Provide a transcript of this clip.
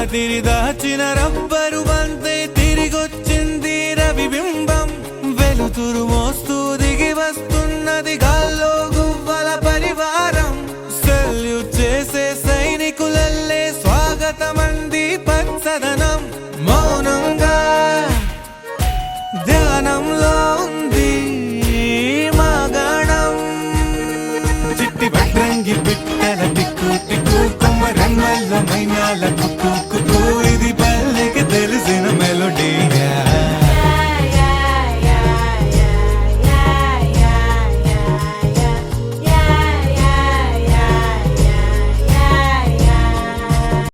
రాత్రి దాచిన రబ్బరు బంతే తిరిగొచ్చింది రవిబింబం వెలుతురు మోస్తూ దిగి వస్తున్నది గాల్లో గువ్వల పరివారం సెల్యూట్ చేసే సైనికులల్లే స్వాగతమంది పచ్చదనం మౌనంగా ధ్యానంలో ఉంది మాగణం చిట్టి భద్రంగి బిట్టల టిక్కు టిక్కు కొమ్మరమ్మల్ల మైనాల